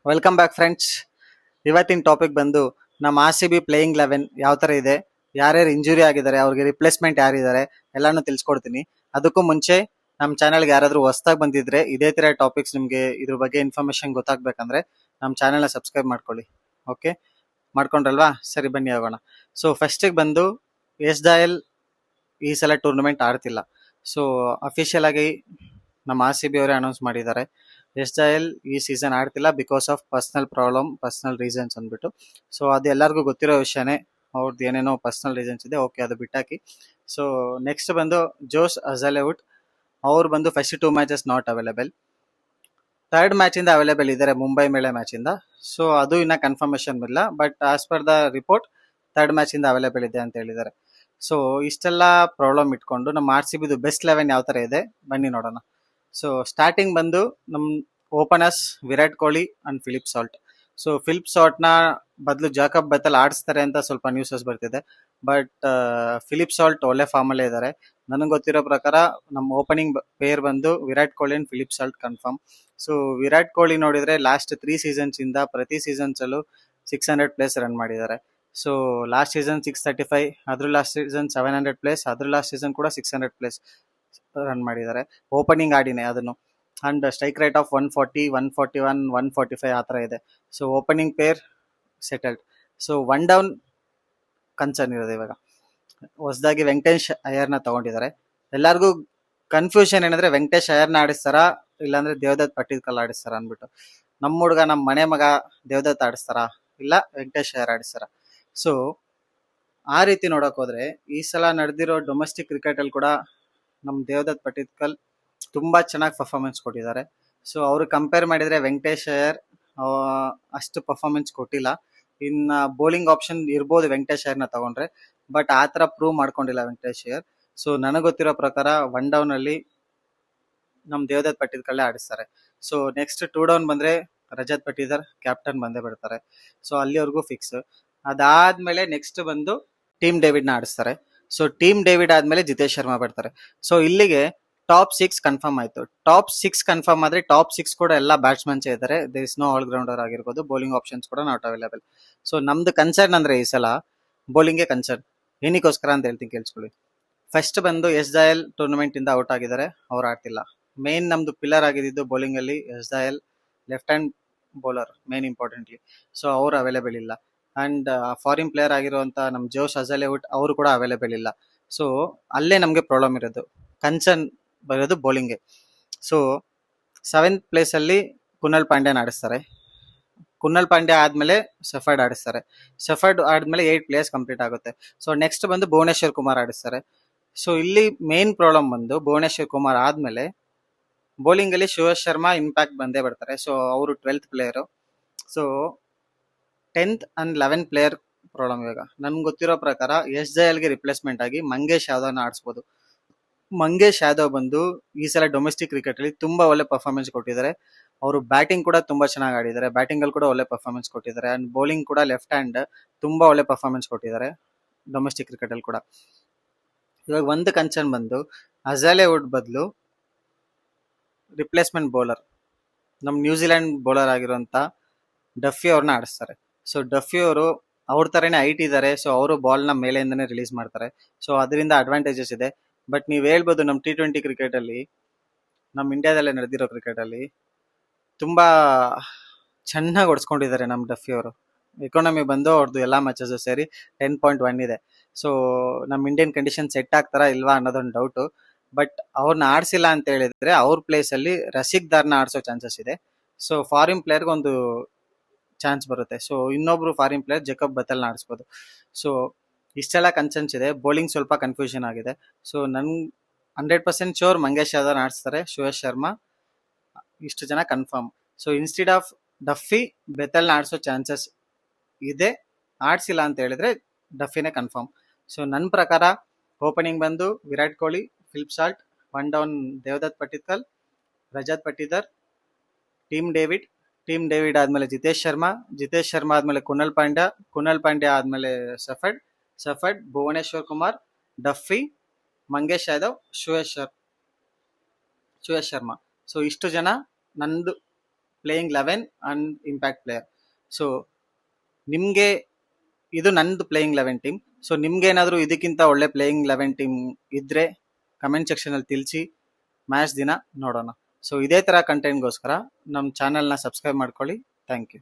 Welcome back friends. ಇವತ್ತಿನ topic ಬಂದು ನಮ್ಮ ಆರ್ ಸಿ ಬಿ ಪ್ಲೇಯಿಂಗ್ 11 ಯಾವ ಥರ ಇದೆ, ಯಾರ್ಯಾರು ಇಂಜುರಿ ಆಗಿದ್ದಾರೆ, ಅವ್ರಿಗೆ ರಿಪ್ಲೇಸ್ಮೆಂಟ್ ಯಾರಿದ್ದಾರೆ ಎಲ್ಲಾನು ತಿಳಿಸ್ಕೊಡ್ತೀನಿ. ಅದಕ್ಕೂ ಮುಂಚೆ ನಮ್ಮ ಚಾನಲ್ಗೆ ಯಾರಾದರೂ ಹೊಸ್ದಾಗಿ ಬಂದಿದ್ರೆ ಇದೇ ಥರ ಟಾಪಿಕ್ಸ್ ನಿಮಗೆ ಇದ್ರ ಬಗ್ಗೆ ಇನ್ಫಾರ್ಮೇಶನ್ ಗೊತ್ತಾಗಬೇಕಂದ್ರೆ ನಮ್ಮ ಚಾನಲ್ನ ಸಬ್ಸ್ಕ್ರೈಬ್ ಮಾಡ್ಕೊಳ್ಳಿ. ಓಕೆ, ಮಾಡ್ಕೊಂಡ್ರಲ್ವಾ? ಸರಿ, ಬನ್ನಿ ಹೋಗೋಣ. ಸೊ ಫಸ್ಟಿಗೆ ಬಂದು ಎಸ್ ಡಯಲ್ ಈ ಸಲ ಟೂರ್ನಮೆಂಟ್ ಆಡ್ತಿಲ್ಲ. ಸೊ ಅಫಿಷಿಯಲ್ ಆಗಿ ನಮ್ಮ ಆರ್ ಸಿ ಬಿ ಅವರೇ ಅನೌನ್ಸ್ ಮಾಡಿದ್ದಾರೆ, ಎಸ್ ಡಯಲ್ ಈ ಸೀಸನ್ ಆಡ್ತಿಲ್ಲ because of personal problem, personal reasons ಅಂದ್ಬಿಟ್ಟು. ಸೊ ಅದು ಎಲ್ಲರಿಗೂ ಗೊತ್ತಿರೋ ವಿಷಯನೇ. ಅವ್ರದ್ದು ಏನೇನೋ ಪರ್ಸನಲ್ ರೀಸನ್ಸ್ ಇದೆ, ಓಕೆ, ಅದು ಬಿಟ್ಟಾಕಿ. ಸೊ ನೆಕ್ಸ್ಟ್ ಬಂದು ಜೋಸ್ ಅಜಲೆವುಡ್, ಅವ್ರು ಬಂದು first 2 matches not available. Third match ಇಂದ ಅವೈಲೇಬಲ್ ಇದ್ದಾರೆ, ಮುಂಬೈ ಮೇಳೆ ಮ್ಯಾಚ್ ಇಂದ. ಸೊ ಅದು ಇನ್ನ ಕನ್ಫರ್ಮೇಶನ್ ಇಲ್ಲ, but as per the report third match ಇಂದ ಅವೈಲೇಬಲ್ ಇದೆ ಅಂತ ಹೇಳಿದ್ದಾರೆ. ಸೊ ಇಷ್ಟೆಲ್ಲ ಪ್ರಾಬ್ಲಮ್ ಇಟ್ಕೊಂಡು ನಮ್ಮ ಆರ್ ಸಿ ಬಿದು ಬೆಸ್ಟ್ 11 ಯಾವ ತರ ಇದೆ ಬನ್ನಿ ನೋಡೋಣ. ಸೊ ಸ್ಟಾರ್ಟಿಂಗ್ ಬಂದು ನಮ್ openers Virat Kohli and Philip Salt. So Philip Salt ನ ಬದಲು ಜಾಕಬ್ ಬೆಥೆಲ್ ಆಡಿಸ್ತಾರೆ ಅಂತ ಸ್ವಲ್ಪ ನ್ಯೂಸಸ್ ಬರ್ತಿದೆ, ಬಟ್ ಫಿಲಿಪ್ ಸಾಲ್ಟ್ ಒಳ್ಳೆ ಫಾರ್ಮ್ ಅಲ್ಲೇ ಇದ್ದಾರೆ. ನನಗೆ ಗೊತ್ತಿರೋ ಪ್ರಕಾರ ನಮ್ಮ ಓಪನಿಂಗ್ ಪೇರ್ ಬಂದು Virat Kohli and Philip Salt confirm. So Virat Kohli ನೋಡಿದ್ರೆ ಲಾಸ್ಟ್ 3 ಸೀಸನ್ಸ್ ಇಂದ ಪ್ರತಿ ಸೀಸನ್ಸ್ ಅಲ್ಲೂ 600+ ರನ್ ಮಾಡಿದ್ದಾರೆ. ಸೊ ಲಾಸ್ಟ್ ಸೀಸನ್ 635, ಅದ್ರ ಲಾಸ್ಟ್ ಸೀಸನ್ 700+, ಅದ್ರ ಲಾಸ್ಟ್ ಸೀಸನ್ ಕೂಡ 600+ ರನ್ ಮಾಡಿದ್ದಾರೆ ಓಪನಿಂಗ್ ಆಡಿನೇ ಅದನ್ನು. ಅಂಡ್ ಸ್ಟ್ರೈಕ್ ರೇಟ್ ಆಫ್ 140, 141, 145 ಆ ಥರ ಇದೆ. So opening peer settled. So one down concern ಇರೋದು ಇವಾಗ. ಹೊಸದಾಗಿ ವೆಂಕಟೇಶ್ ಅಯ್ಯರ್ನ ತಗೊಂಡಿದ್ದಾರೆ. ಎಲ್ಲರಿಗೂ ಕನ್ಫ್ಯೂಷನ್ ಏನಂದ್ರೆ ವೆಂಕಟೇಶ್ ಅಯ್ಯರ್ನ ಆಡಿಸ್ತಾರಾ ಇಲ್ಲಾಂದ್ರೆ ದೇವದತ್ ಪಟ್ಟಿದ್ಕಲ್ ಆಡಿಸ್ತಾರ ಅಂದ್ಬಿಟ್ಟು. ನಮ್ಮ ಹುಡುಗ, ನಮ್ಮ ಮನೆ ಮಗ ದೇವದತ್ ಆಡಿಸ್ತಾರ ಇಲ್ಲ ವೆಂಕಟೇಶ್ ಅಯ್ಯರ್ ಆಡಿಸ್ತಾರ? ಸೊ ಆ ರೀತಿ ನೋಡಕ್ ಹೋದ್ರೆ ಈ ಸಲ ನಡೆದಿರೋ ಡೊಮೆಸ್ಟಿಕ್ ಕ್ರಿಕೆಟ್ ಅಲ್ಲಿ ಕೂಡ ನಮ್ ದೇವದತ್ ಪಟ್ಟಿದ್ಕಲ್ ತುಂಬಾ ಚೆನ್ನಾಗಿ ಪರ್ಫಾರ್ಮೆನ್ಸ್ ಕೊಟ್ಟಿದ್ದಾರೆ. ಸೊ ಅವ್ರು ಕಂಪೇರ್ ಮಾಡಿದ್ರೆ ವೆಂಕಟೇಶ್ ಅಯ್ಯರ್ ಅಷ್ಟು ಪರ್ಫಾರ್ಮೆನ್ಸ್ ಕೊಟ್ಟಿಲ್ಲ. ಇನ್ನ ಬೌಲಿಂಗ್ ಆಪ್ಷನ್ ಇರ್ಬೋದು ವೆಂಕಟೇಶ್ ಅಯ್ಯರ್ನ ತಗೊಂಡ್ರೆ, ಬಟ್ ಆ ತರ ಪ್ರೂವ್ ಮಾಡ್ಕೊಂಡಿಲ್ಲ ವೆಂಕಟೇಶ್ ಅಯ್ಯರ್. ಸೊ ನನಗೆ ಗೊತ್ತಿರೋ ಪ್ರಕಾರ ಒನ್ ಡೌನ್ ಅಲ್ಲಿ ನಮ್ ದೇವದತ್ ಪಟ್ಟಿದ್ಕಲ್ಲೇ ಆಡಿಸ್ತಾರೆ. ಸೊ ನೆಕ್ಸ್ಟ್ 2 ಡೌನ್ ಬಂದ್ರೆ ರಜತ್ ಪಟ್ಟಿದಾರ್ ಕ್ಯಾಪ್ಟನ್ ಬಂದೇ ಬಿಡ್ತಾರೆ. ಸೊ ಅಲ್ಲಿವರೆಗೂ ಫಿಕ್ಸ್. ಅದಾದ್ಮೇಲೆ ನೆಕ್ಸ್ಟ್ ಬಂದು ಟೀಮ್ ಡೇವಿಡ್ ನ ಆಡಿಸ್ತಾರೆ. ಸೊ ಟೀಮ್ ಡೇವಿಡ್ ಆದ್ಮೇಲೆ ಜಿತೇಶ್ ಶರ್ಮಾ ಬರ್ತಾರೆ. ಸೊ ಇಲ್ಲಿಗೆ ಟಾಪ್ 6 ಕನ್ಫರ್ಮ್ ಆಯ್ತು. ಟಾಪ್ 6 ಕನ್ಫರ್ಮ್ ಆದ್ರೆ ಟಾಪ್ 6 ಕೂಡ ಎಲ್ಲ ಬ್ಯಾಟ್ಸ್ಮನ್ಸ್ ಇದ್ದಾರೆ. ದೇರ್ ಇಸ್ ನೋ ಆಲ್ ಗ್ರೌಂಡರ್ ಆಗಿರ್ಬೋದು, ಬೌಲಿಂಗ್ ಆಪ್ಷನ್ಸ್ ಕೂಡ ನಾಟ್ ಅವೈಲೇಬಲ್. ಸೊ ನಮ್ದು ಕನ್ಸರ್ನ್ ಅಂದ್ರೆ ಈ ಸಲ ಬೌಲಿಂಗ್ಗೆ ಕನ್ಸರ್ನ್. ಏನಕ್ಕೋಸ್ಕರ ಅಂತ ಹೇಳ್ತೀನಿ, ಕೇಳಿಸ್ಕೊಳ್ಳಿ. ಫಸ್ಟ್ ಬಂದು ಎಸ್ ಡಯಲ್ ಟೂರ್ನಮೆಂಟ್ ಇಂದ ಔಟ್ ಆಗಿದ್ದಾರೆ, ಅವ್ರು ಆಡ್ತಿಲ್ಲ. ಮೇನ್ ನಮ್ದು ಪಿಲ್ಲರ್ ಆಗಿದ್ದು ಬೌಲಿಂಗ್ ಅಲ್ಲಿ Yash Dayal, left hand bowler main importantly. So ಅವ್ರು ಅವೈಲೇಬಲ್ ಇಲ್ಲ. ಅಂಡ್ ಫಾರಿನ್ ಪ್ಲೇಯರ್ ಆಗಿರುವಂತ ನಮ್ ಜೋಶ್ ಅಜಲೆವುಡ್ ಅವರು ಕೂಡ ಅವೈಲೇಬಲ್ ಇಲ್ಲ. ಸೊ ಅಲ್ಲೇ ನಮ್ಗೆ ಪ್ರಾಬ್ಲಮ್ ಇರೋದು, ಕನ್ಸರ್ನ್ ಬರೋದು ಬೌಲಿಂಗ್ಗೆ. ಸೊ 7th ಪ್ಲೇಸ್ ಅಲ್ಲಿ ಕುನಲ್ ಪಾಂಡ್ಯನ್ ಆಡಿಸ್ತಾರೆ. ಕುನ್ನಲ್ ಪಾಂಡ್ಯ ಆದ್ಮೇಲೆ ಸಫರ್ಡ್ ಆಡಿಸ್ತಾರೆ. ಸಫರ್ಡ್ ಆದ್ಮೇಲೆ 8 ಪ್ಲೇಯರ್ಸ್ ಕಂಪ್ಲೀಟ್ ಆಗುತ್ತೆ. ಸೊ ನೆಕ್ಸ್ಟ್ ಬಂದು ಭುವನೇಶ್ವರ್ ಕುಮಾರ್ ಆಡಿಸ್ತಾರೆ. ಸೊ ಇಲ್ಲಿ ಮೇನ್ ಪ್ರಾಬ್ಲಮ್ ಬಂದು ಭುವನೇಶ್ವರ್ ಕುಮಾರ್ ಆದ್ಮೇಲೆ ಬೌಲಿಂಗ್ ಅಲ್ಲಿ ಶಿವಶ್ ಶರ್ಮಾ ಇಂಪ್ಯಾಕ್ಟ್ ಬಂದೇ ಬರ್ತಾರೆ. ಸೊ ಅವರು 12th player. So 10th and 11th player problem ಇವಾಗ. ನನ್ಗೆ ಗೊತ್ತಿರೋ ಪ್ರಕಾರ ಎಸ್ ಗೆ ರಿಪ್ಲೇಸ್ಮೆಂಟ್ ಆಗಿ ಮಂಗೇಶ್ ಯಾದವ್ನ ಆಡಿಸ್ಬೋದು. ಮಂಗೇಶ್ ಯಾದವ್ ಬಂದು ಈ ಸಲ ಡೊಮೆಸ್ಟಿಕ್ ಕ್ರಿಕೆಟ್ ಅಲ್ಲಿ ತುಂಬಾ ಒಳ್ಳೆ ಪರ್ಫಾರ್ಮೆನ್ಸ್ ಕೊಟ್ಟಿದ್ದಾರೆ. ಅವರು ಬ್ಯಾಟಿಂಗ್ ಕೂಡ ತುಂಬಾ ಚೆನ್ನಾಗಿ ಆಡಿದ್ದಾರೆ, ಬ್ಯಾಟಿಂಗ್ ಅಲ್ಲಿ ಕೂಡ ಒಳ್ಳೆ ಪರ್ಫಾರ್ಮೆನ್ಸ್ ಕೊಟ್ಟಿದ್ದಾರೆ. ಅಂಡ್ ಬೌಲಿಂಗ್ ಕೂಡ ಲೆಫ್ಟ್ ಹ್ಯಾಂಡ್ ತುಂಬಾ ಒಳ್ಳೆ ಪರ್ಫಾರ್ಮೆನ್ಸ್ ಕೊಟ್ಟಿದ್ದಾರೆ ಡೊಮೆಸ್ಟಿಕ್ ಕ್ರಿಕೆಟ್ ಅಲ್ಲಿ ಕೂಡ. ಇವಾಗ ಒಂದು ಕನ್ಸರ್ನ್ ಬಂದು ಅಜಲೆವುಡ್ ಬದಲು ರಿಪ್ಲೇಸ್ಮೆಂಟ್ ಬೌಲರ್ ನಮ್ ನ್ಯೂಜಿಲೆಂಡ್ ಬೌಲರ್ ಆಗಿರುವಂತ ಡಫಿ ಅವ್ರನ್ನ ಆಡಿಸ್ತಾರೆ. ಸೊ ಡಫಿ ಅವರು ಅವ್ರ ತರನೇ ಹೈಟ್ ಇದ್ದಾರೆ. ಸೊ ಅವರು ಬಾಲ್ ನ ಮೇಲೆಯಿಂದನೇ ರಿಲೀಸ್ ಮಾಡ್ತಾರೆ. ಸೊ ಅದರಿಂದ ಅಡ್ವಾಂಟೇಜಸ್ ಇದೆ. ಬಟ್ ನೀವ್ ಹೇಳ್ಬೋದು ನಮ್ T20 ಕ್ರಿಕೆಟ್ ಅಲ್ಲಿ, ನಮ್ ಇಂಡಿಯಾದಲ್ಲೇ ನಡೆದಿರೋ ಕ್ರಿಕೆಟ್ ಅಲ್ಲಿ ತುಂಬಾ ಚೆನ್ನಾಗಿ ಹೊಡ್ಸ್ಕೊಂಡಿದ್ದಾರೆ ನಮ್ ಡಫಿ ಅವರು. ಎಕಾನಮಿ ಬಂದು ಅವ್ರದ್ದು ಎಲ್ಲಾ ಮ್ಯಾಚಸ್ ಸೇರಿ 10.1 ಇದೆ. ಸೊ ನಮ್ ಇಂಡಿಯನ್ ಕಂಡೀಷನ್ ಸೆಟ್ ಆಗ್ತಾರಾ ಇಲ್ವಾ ಅನ್ನೋದೊಂದು ಡೌಟ್. ಬಟ್ ಅವ್ರನ್ನ ಆಡ್ಸಿಲ್ಲ ಅಂತ ಹೇಳಿದ್ರೆ ಅವ್ರ ಪ್ಲೇಸ್ ಅಲ್ಲಿ ರಸಿಕ್ ದಾರ್ನ ಆಡ್ಸೋ ಚಾನ್ಸಸ್ ಇದೆ. ಸೊ ಫಾರಿನ್ ಪ್ಲೇಯರ್ಗೆ ಒಂದು ಚಾನ್ಸ್ ಬರುತ್ತೆ. ಸೊ ಇನ್ನೊಬ್ರು ಫಾರಿನ್ ಪ್ಲೇಯರ್ ಜೇಕಬ್ ಬೆಥೆಲ್ನ ಆಡಿಸ್ಬೋದು. ಸೊ ಇಷ್ಟೆಲ್ಲ ಕನ್ಸರ್ನ್ಸ್ ಇದೆ. ಬೌಲಿಂಗ್ ಸ್ವಲ್ಪ ಕನ್ಫ್ಯೂಷನ್ ಆಗಿದೆ. ಸೊ ನನ್ 100% ಶೋರ್ ಮಂಗೇಶ್ ಯಾದವ್ ಆಡಿಸ್ತಾರೆ, ಶಿವಶ್ ಶರ್ಮಾ, ಇಷ್ಟು ಜನ confirm. So instead of Duffy ಬೆಥೆಲ್ನ ಆಡಿಸೋ ಚಾನ್ಸಸ್ ಇದೆ. ಆಡ್ಸಿಲ್ಲ ಅಂತ ಹೇಳಿದ್ರೆ ಡಫಿನೇ ಕನ್ಫರ್ಮ್. ಸೊ ನನ್ನ ಪ್ರಕಾರ ಓಪನಿಂಗ್ ಬಂದು Virat Kohli, Philip Salt, one down Devdutt Padikkal, Rajat Patidar, Tim David ಆದ್ಮೇಲೆ ಜಿತೇಶ್ ಶರ್ಮಾ ಆದ್ಮೇಲೆ ಕುನಲ್ ಪಾಂಡ್ಯ ಆದ್ಮೇಲೆ Shepherd, Bhuvneshwar Kumar, Duffy, Mangesh Yadav, Shivesh Sharma. So ಇಷ್ಟು ಜನ ನಂದು playing 11 and impact player. So ನಿಮಗೆ ಇದು ನಂದು ಪ್ಲೇಯಿಂಗ್ 11 ಟೀಮ್. ಸೊ ನಿಮ್ಗೆ ಏನಾದರೂ ಇದಕ್ಕಿಂತ ಒಳ್ಳೆ ಪ್ಲೇಯಿಂಗ್ 11 ಟೀಮ್ ಇದ್ರೆ ಕಮೆಂಟ್ ಸೆಕ್ಷನ್ ಅಲ್ಲಿ ತಿಳಿಸಿ, ಮ್ಯಾಚ್ ದಿನ ನೋಡೋಣ. ಸೊ ಇದೇ ತರ ಕಂಟೆಂಟ್ಗೋಸ್ಕರ ನಮ್ಮ ಚಾನೆಲ್ನ ಸಬ್ಸ್ಕ್ರೈಬ್ ಮಾಡ್ಕೊಳ್ಳಿ. Thank you.